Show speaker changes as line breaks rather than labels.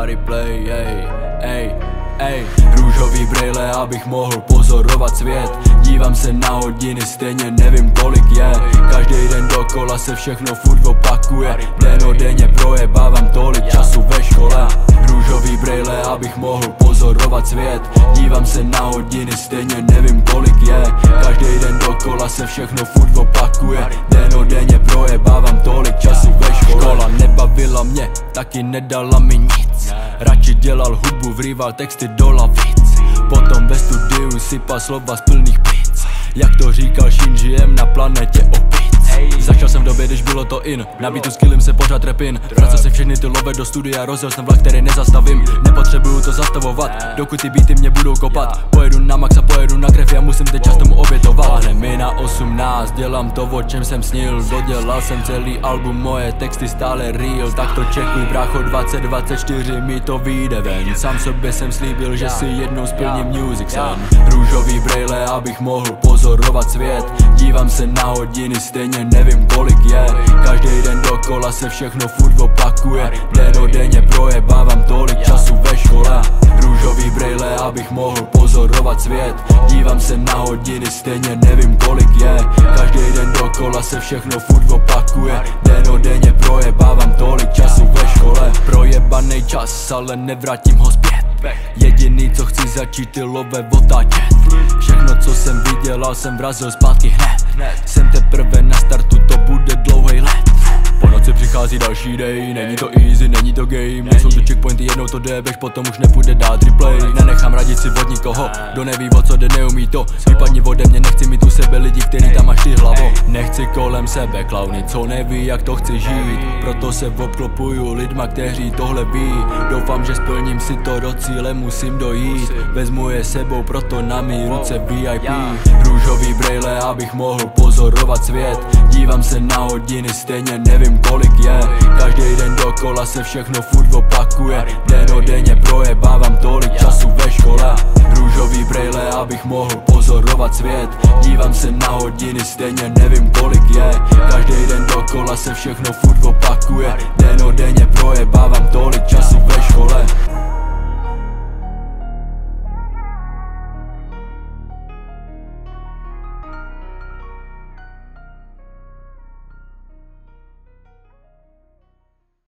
na replay, ej. Růžový brejle, abych mohl pozorovat svět. Dívám se na hodiny, stejně nevím kolik je. Každý den dokola se všechno furt opakuje. Dennodenně projebávám tolik času ve škole. Růžový brejle, abych mohl pozorovat svět. Dívám se na hodiny, stejně nevím kolik je. Každý den dokola se všechno furt opakuje. Dennodenně projebávám tolik času ve škole. Škola nebavila mě, taky nedala mi nic. Radši dělal hudbu, vrýval texty do lavic. Potom ve studiu sypal slova z plných plic. Jak to říkal Shin, žijem na planetě opic. Začal jsem v době, když bylo to in. Na beatu skillím se pořád rapin. Vracel si všechny ty love do studia, rozjel jsem vlak, který nezastavím. Nepotřebuju to zastavovat, dokud ty beaty mě budou kopat. Pojedu na max a pojedu na krev, já musím teď čas tomu obětovat. Hned mi na 18, dělám to, o čem jsem snil. Dodělal jsem celý album, moje texty stále real. Tak to čekuj brácho, 2024 mi to vyjde ven. Sám sobě jsem slíbil, že si jednou splním music sen. Růžový brejle, abych mohl pozorovat svět. Dívám se na hodiny, stejně nevím kolik je. Každý den dokola se všechno furt opakuje. Dennodenně projebávám tolik času ve škole. Růžový brejle, abych mohl pozorovat svět. Dívám se na hodiny, stejně nevím kolik je. Každý den dokola se všechno furt opakuje. Dennodenně projebávám tolik času ve škole. Projebanej čas, ale nevrátím ho zpět. Jediný co chci začít ty love otáčet. Všechno co jsem vydělal jsem vrazil zpátky hned. Jsem teprve na startu, to bude dlouhej let. Po noci přichází další day, není to easy, není to game. Nejsou tu checkpointy, jednou to debeš, potom už nepůjde dát replay. Nenechám radit si od nikoho, kdo neví o co jde, neumí to. Vypadni ode mě, nechci mít u sebe lidi, který tam máš ty hlavo. Nechci kolem sebe klauny, co neví jak to chci žít. Proto se obklopuju lidma, kteří tohle ví. Doufám, že splním si to, do cíle musím dojít. Vezmu je sebou, proto na mý ruce VIP. Růžový brejle, abych mohl pozorovat svět. Dívám se na hodiny, stejně nevím kolik je. Každý den dokola se všechno furt opakuje. Dennodenně projebávám tolik času ve škole. Růžový brejle, abych mohl pozorovat svět. Dívám se na hodiny, stejně nevím kolik je. Každý den dokola se všechno furt opakuje. Dennodenně projebávám tolik času ve škole.